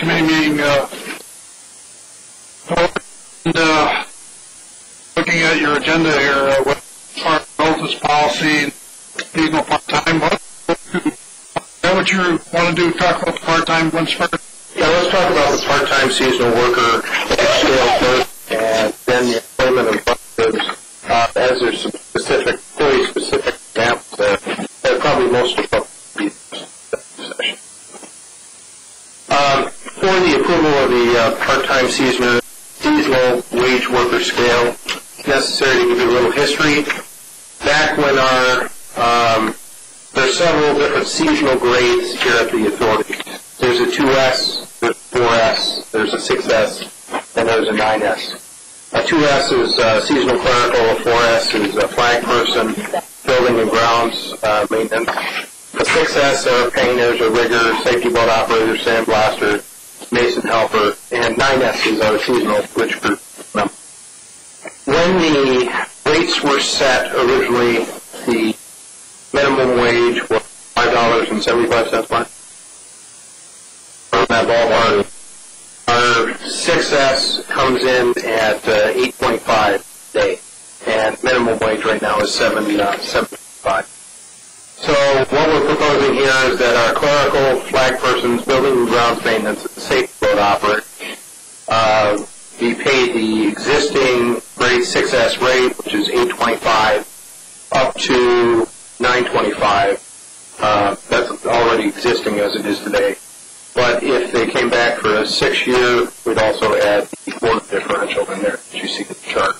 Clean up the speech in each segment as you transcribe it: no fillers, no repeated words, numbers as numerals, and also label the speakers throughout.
Speaker 1: committee meeting. Looking at your agenda here, what part of this policy, seasonal part-time, is that what you want to do, talk about the part-time ones first?
Speaker 2: Yeah, let's talk about the part-time seasonal worker scale first, and then the employment of workers, as there's some specific, fully specific examples there. They're probably most of the session. For the approval of the part-time seasonal wage worker scale, it's necessary to give you a little history. Back when there's several different seasonal grades here at the authority. There's a 2S, there's a 4S, there's a 6S, and there's a 9S. A 2S is seasonal clerical, a 4S is a flag person, building and grounds maintenance. The 6S are painters, a rigger, safety boat operator, sandblaster, mason helper, and 9S is our seasonal bridge crew member. When the rates were set originally, the minimum wage was $5.75 per hour. That ballpark. Our 6S comes in at 8.5 a day, and minimum wage right now is $7.75. So what we're proposing here is that our clerical, flag persons, building and grounds maintenance, and safety boat operator be paid the existing grade 6S rate, which is $8.25, up to $9.25. That's already existing as it is today. But if they came back for a 6-year, we'd also add the quarter differential in there, as you see in the chart.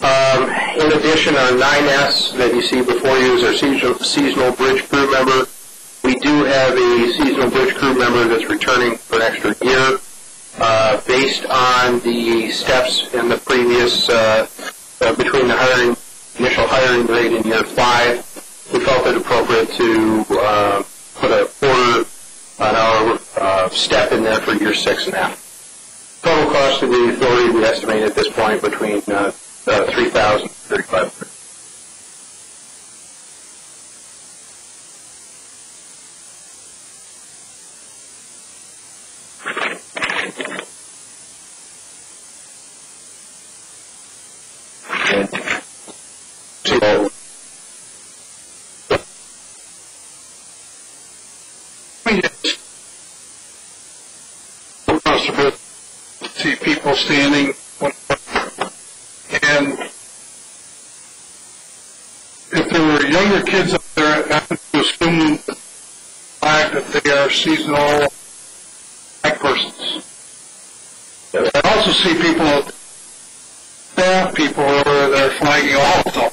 Speaker 2: In addition, our 9S that you see before you is our seasonal bridge crew member. We do have a seasonal bridge crew member that's returning for an extra year. Based on the steps in the previous, between the initial hiring rate in year 5, we felt it appropriate to put a quarter an hour step in there for year 6.5. Total cost of the authority we estimate at this point between $3,000 and $3,500.
Speaker 1: See people standing, and if there were younger kids up there, I have to assume the fact that they are seasonal flag persons. I also see people, staff people over there flagging also.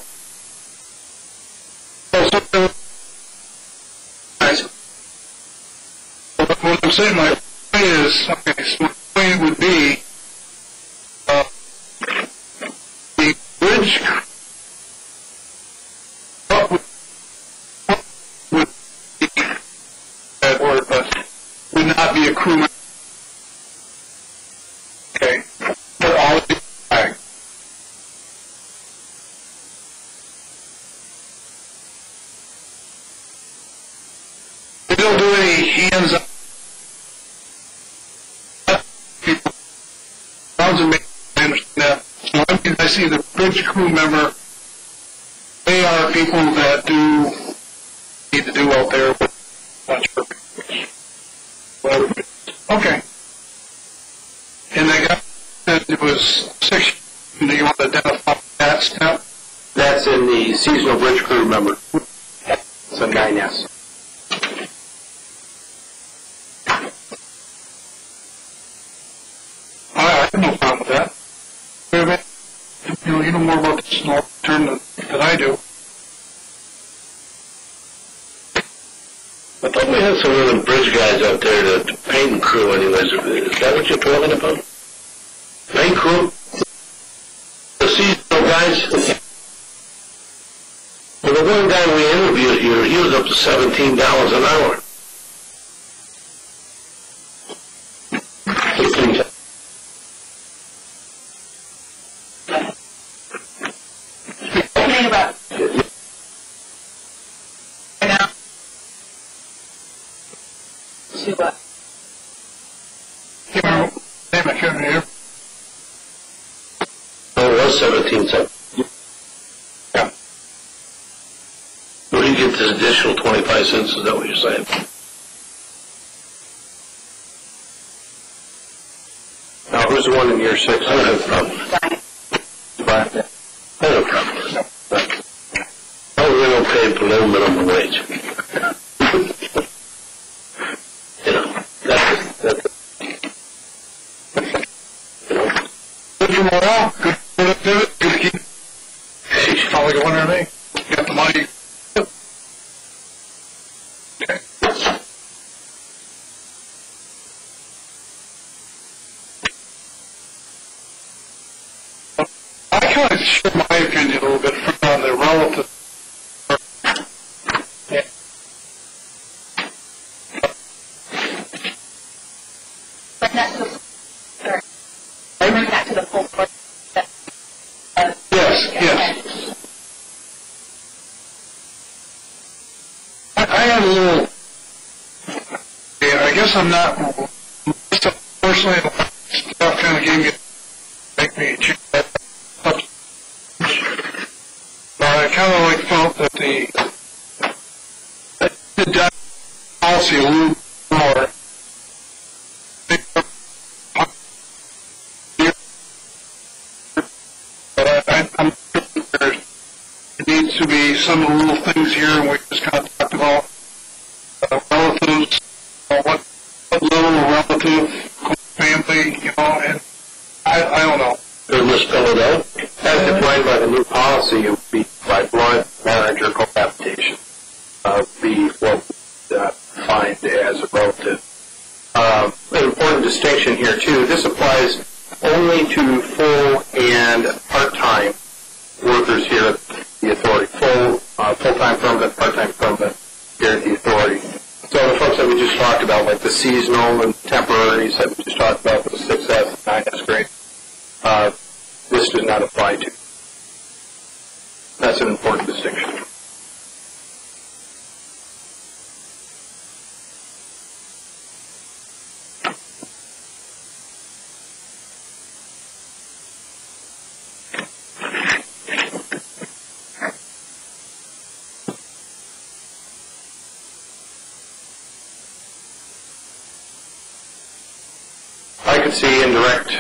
Speaker 1: What I'm saying, my point is, okay, so my point would be the bridge. What would be that word, but would not be a crew member. Okay, but all the flag. They don't do any hands-on. I understand that. So I see the bridge crew member, they are people that need to do out there. Not sure. Whatever. Okay. And I got that it was 6. Do you want to identify that step?
Speaker 2: That's in the seasonal bridge crew member. It's a 9S.
Speaker 1: I have no problem with that. You know more about the snow turn than I do.
Speaker 3: I thought we had some of the bridge guys out there, the painting crew anyways. Is that what you're talking about? Paint crew? The seasonal guys? Well, the one guy we interviewed here, he was up to $17 an hour.
Speaker 4: About now to
Speaker 1: I can't hear.
Speaker 3: Oh, it was 17 cents.
Speaker 1: Yeah.
Speaker 3: Where do you get this additional 25 cents? Is that what you're saying?
Speaker 2: Now, who's the one in year 6?
Speaker 3: I don't have a problem with that.
Speaker 2: Brian?
Speaker 3: I don't have a problem with that. Oh, we don't pay below minimum wage. You know, that's you know.
Speaker 1: Good for morale, good productivity, good to keep. Probably going underneath. Got the money. Okay. I kind of share my opinion a little bit on the relative. Yeah.
Speaker 4: Bring that to the, sorry. Bring that to the full court.
Speaker 1: Yes. I had a little, I guess I'm not, personally, stuff kind of gave me, make me choose that. But I kind of like felt that the policy a little more. But I'm sure there needs to be some little things here, and we just kind of talked about relatives, what level of relative, family, and I don't know.
Speaker 3: Doesn't this spell it out?
Speaker 2: As defined by the new policy, it would be by blood, marriage, or cohabitation. Be what defined as a relative. An important distinction here, too. This applies only to full and part-time workers here at the authority. Full-time permanent, part-time permanent here at the authority. So the folks that we just talked about, like the seasonal and temporaries that we just talked about, the 6S and 9S grade, this does not apply to. That's an important distinction. I could see indirect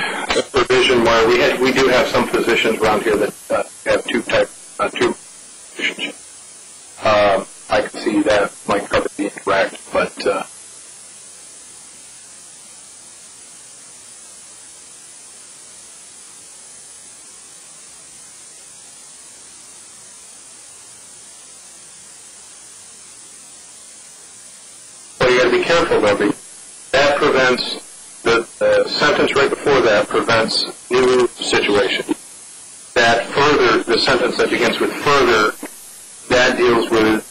Speaker 2: provision where we do have some positions around here that have two positions. I could see that might cover the indirect, but well, you got to be careful though. That prevents. The sentence right before that prevents new situation. That further, the sentence that begins with further, that deals with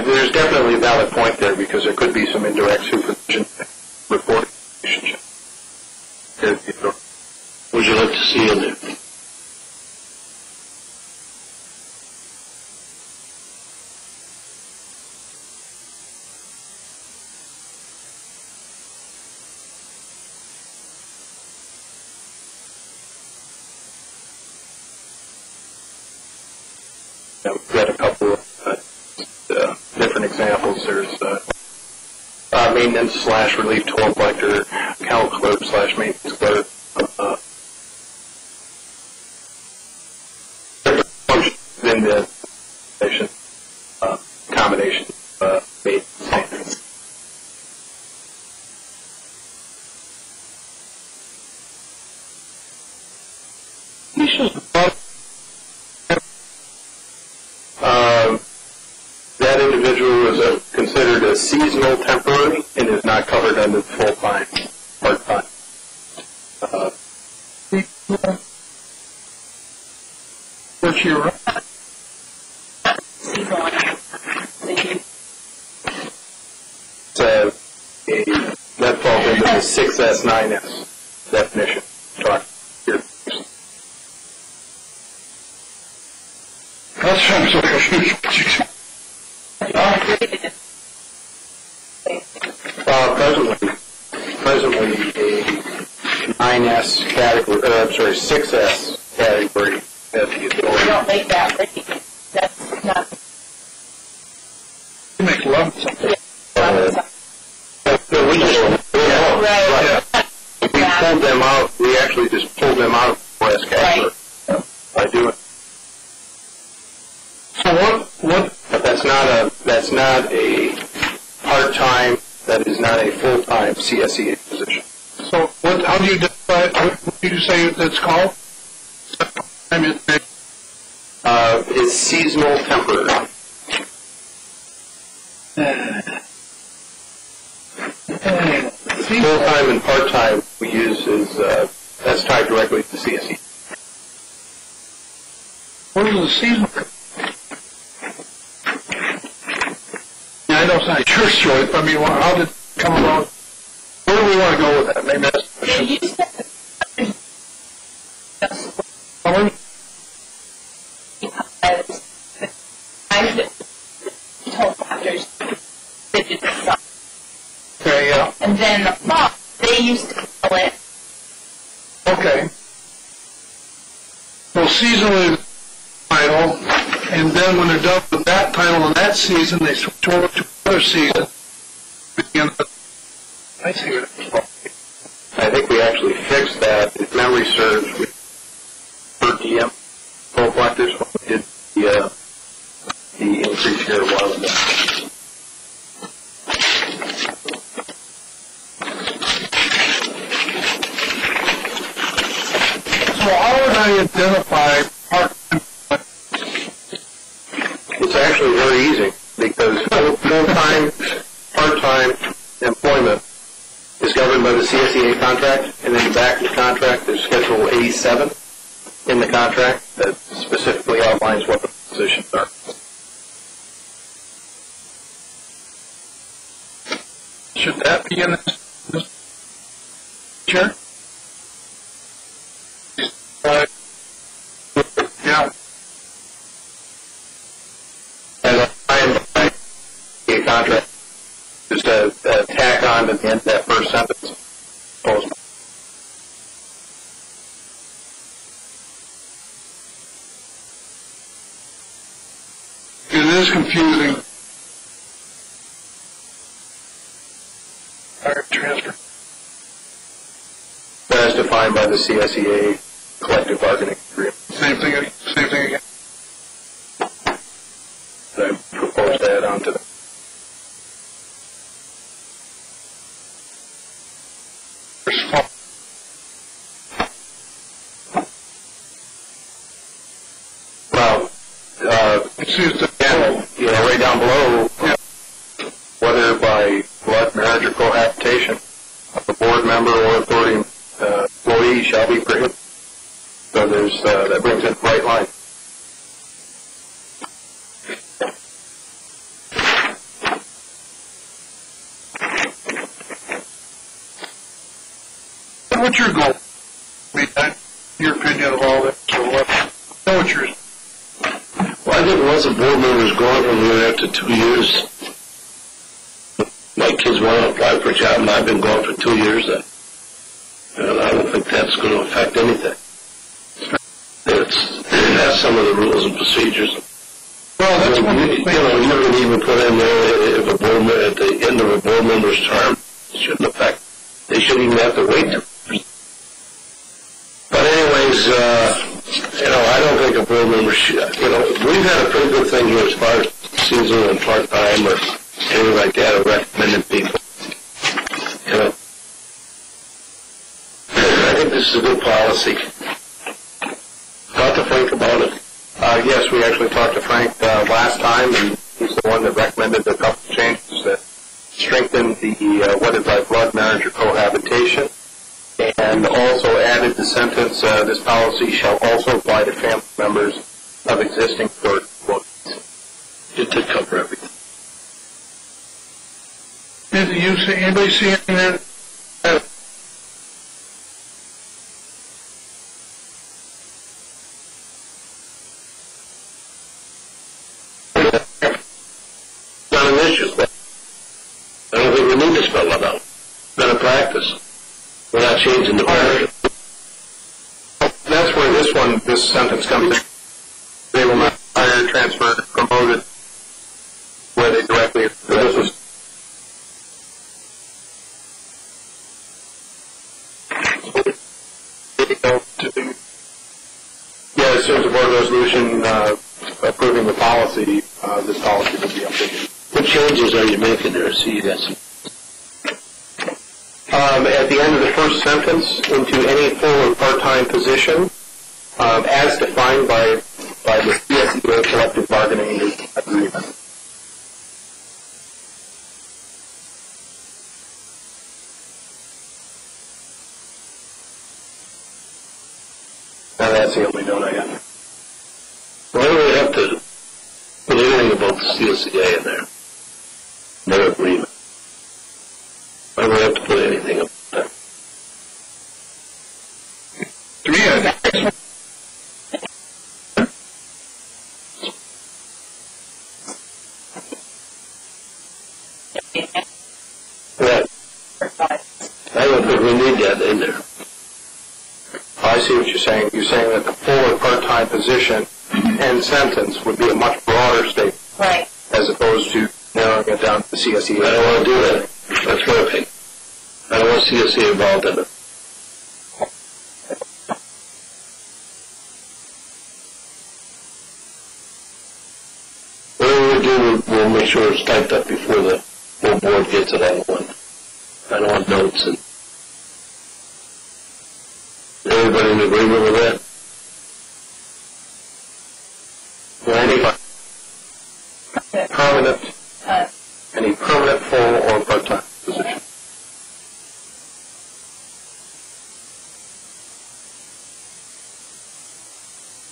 Speaker 2: there's definitely a valid point there because there could be some indirect supervision reporting relationship.
Speaker 3: Would you like to see in there?
Speaker 2: We've got a couple of different examples. There's maintenance / relief toll collector, account clerk / maintenance clerk. Different functions in the station, combination maintenance. That individual is considered a seasonal temporary and is not covered under the full-time, part-time.
Speaker 1: Where's your
Speaker 2: 6S, 9S definition. Talk here.
Speaker 1: That's I'm so confused.
Speaker 2: Presently a 9S category, I'm sorry, 6S category at the
Speaker 4: We
Speaker 2: authority.
Speaker 4: don't make that rate. That's not.
Speaker 1: You make love to something.
Speaker 3: We just,
Speaker 4: Right.
Speaker 2: We pulled them out, we actually just pulled them out of the last category by doing.
Speaker 1: So what,
Speaker 2: But that's not a part-time, that is not a full-time CSEA position.
Speaker 1: so what, how do you define, what do you say it's called? I mean,
Speaker 2: It's seasonal temporary. Full-time and part-time we use is, that's tied directly to CSE.
Speaker 1: what is the seasonal? Yeah, I know it's not your choice, but I mean, how did it come along? Where do we want to go with that? Maybe that's the
Speaker 4: They
Speaker 1: question.
Speaker 4: used to. I told doctors they did the
Speaker 1: Okay, yeah,
Speaker 4: and then the fall, they used to call it.
Speaker 1: okay. So seasonally title, and then when they're done with that title in that season, they switch over to another season. Begin the, I see what it's called.
Speaker 2: I think we actually fixed that, if memory serves, per diem toll collectors when we did the increase here a while ago.
Speaker 1: So how would I identify part-time?
Speaker 2: It's actually very easy, because full-time, part-time employment is governed by the CSEA contract, and in the back of the contract, there's Schedule A7 in the contract that specifically outlines what the positions are.
Speaker 1: Should that be in this? Sure. Yeah.
Speaker 2: As I am by a contract, just a tack on to the end of that first sentence.
Speaker 1: It is confusing. Hire transfer.
Speaker 2: As defined by the CSEA collective bargaining agreement.
Speaker 1: Same thing again.
Speaker 2: I proposed to add on to that. Well, again, right down below, whether by blood, marriage, or cohabitation, a board member or authority employee shall be prohibited. So there's that brings in the right line.
Speaker 1: What's your goal? I mean, your opinion of all this, or what? Know what yours?
Speaker 3: well, I think once a board member's gone from here after 2 years, my kids want to apply for a job, and I've been gone for 2 years then. And I don't think that's going to affect anything. That's some of the rules and procedures.
Speaker 1: Well, that's one of the
Speaker 3: You
Speaker 1: things.
Speaker 3: can even put in there if a board member, at the end of a board member's term, it shouldn't affect. They shouldn't even have to wait. But anyways, I don't think a board member should. We've had a pretty good thing here as far as seasonal and part-time or anything like that of recommending people. I think this is a good policy. Talk to Frank about it.
Speaker 2: Yes, we actually talked to Frank last time, and he's the one that recommended a couple of changes that strengthened the whether by blood, marriage, or cohabitation, and also added the sentence, this policy shall also apply to family members of existing court employees.
Speaker 3: It did cover everything.
Speaker 1: Did you see, anybody see anything there?
Speaker 3: not an issue. I don't think we need to spell it out. Better practice. We're not changing the paragraph.
Speaker 2: That's where this sentence comes in. They will not hire, transfer, promoted, where they directly. Yeah, as soon as the board resolution approving the policy, this policy will be updated.
Speaker 3: What changes are you making there? See, you got some.
Speaker 2: At the end of the first sentence, into any full or part-time position, as defined by the CSEA collective bargaining agreement. And that's the only note I have.
Speaker 3: Why do we have to put anything about the CSEA in there? Their agreement. Why do we have to put anything about that?
Speaker 1: To me, I think
Speaker 3: Right. I don't think we need that in there.
Speaker 2: I see what you're saying. You're saying that the full or part-time position and sentence would be a much broader statement.
Speaker 4: Right.
Speaker 2: As opposed to narrowing it down to the CSEA.
Speaker 3: I don't want to do that. That's my opinion. I don't want CSEA involved in it. Whatever we do, we'll make sure it's typed up before the whole board gets it on one. I don't want notes. And everybody in agreement with that?
Speaker 2: Any permanent full or part-time position.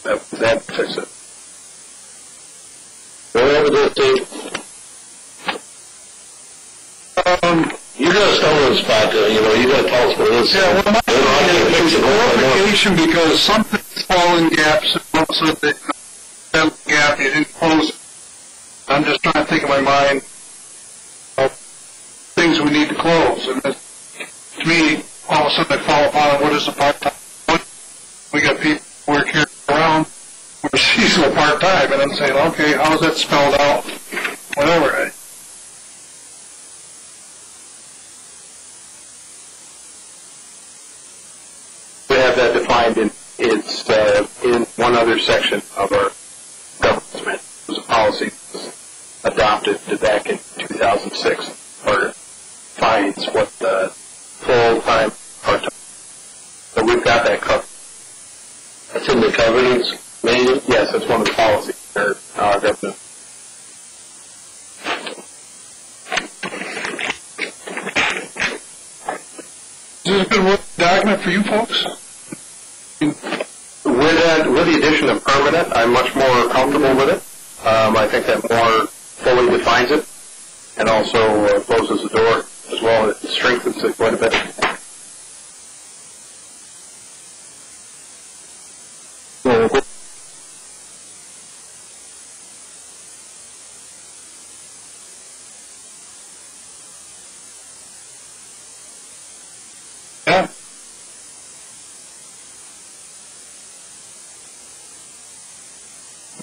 Speaker 2: That fixes it.
Speaker 3: Whatever that thing. You're going to stumble in the spot, you got to tell us what it is.
Speaker 1: Yeah, well, my opinion is clarification because some things fall in gaps, and most of the gap you didn't close it. I'm just trying to think in my mind of things we need to close. And to me, all of a sudden I fall upon what is a part-time? We got people who work here around who are seasonal part-time, and I'm saying, okay, how is that spelled out? Whatever.
Speaker 2: We have that defined in one other section of our government. It was a policy adopted back in 2006, or defines what the full-time, part-time. So we've got that covered.
Speaker 3: That's in the governance manual?
Speaker 2: Yes, that's one of the policies for our government.
Speaker 1: Is this a good document for you folks?
Speaker 2: With the addition of permanent, I'm much more comfortable with it. I think that more fully defines it and also closes the door as well. It strengthens it quite a bit.
Speaker 1: Yeah.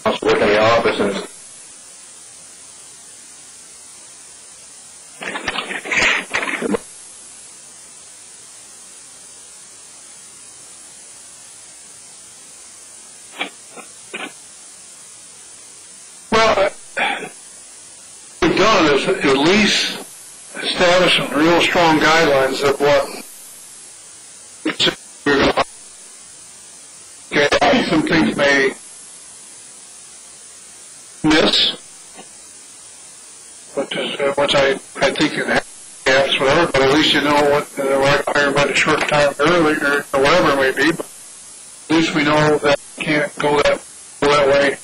Speaker 2: I was working in the office and
Speaker 1: we've done is at least establish some real strong guidelines of what we're going to. Okay, some things may miss, which I think you have gaps, whatever. But at least you know what they're hiring by the short time early or whatever it may be. But at least we know that we can't go that way.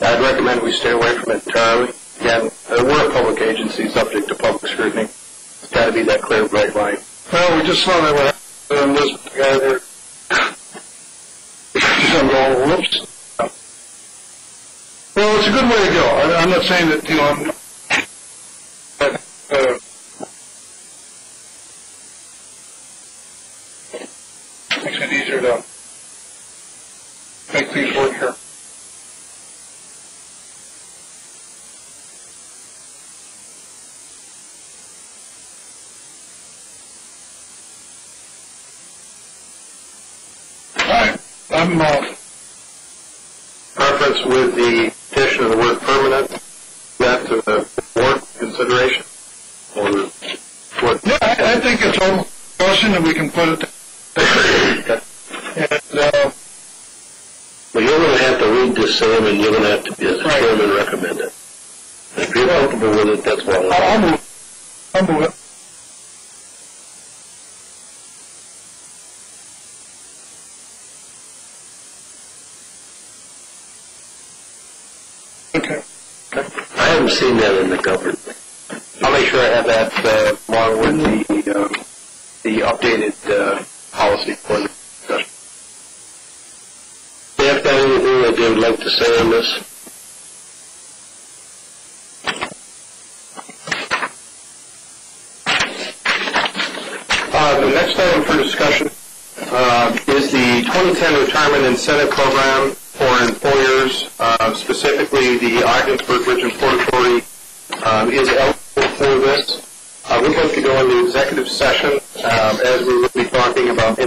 Speaker 2: I'd recommend we stay away from it entirely. Again, we're a public agency subject to public scrutiny. It's got to be that clear, bright line.
Speaker 1: Well, we just saw that with this guy there. I'm going, whoops. a good way to go. I'm not saying that, makes it easier to make things work here. I'm
Speaker 2: Preference with the addition of the word permanent, that to the board consideration? Or what?
Speaker 1: Yeah, I think it's all question that we can put it. And,
Speaker 3: Well, you're going to have to read this, Sam, and you're going to have to, as a chairman, recommend it. If you're comfortable with it, that's what
Speaker 1: I'll move. I'll move it. Okay.
Speaker 3: I haven't seen that in the government.
Speaker 2: I'll make sure I have that along with the updated policy for the discussion.
Speaker 3: Staff got anything that they would like to say on this?
Speaker 2: The next item for discussion is the 2010 Retirement Incentive Program for employers, specifically the Odgensburg Bridge and Port Authority is eligible for this. We'd like to go into executive session as we will be talking about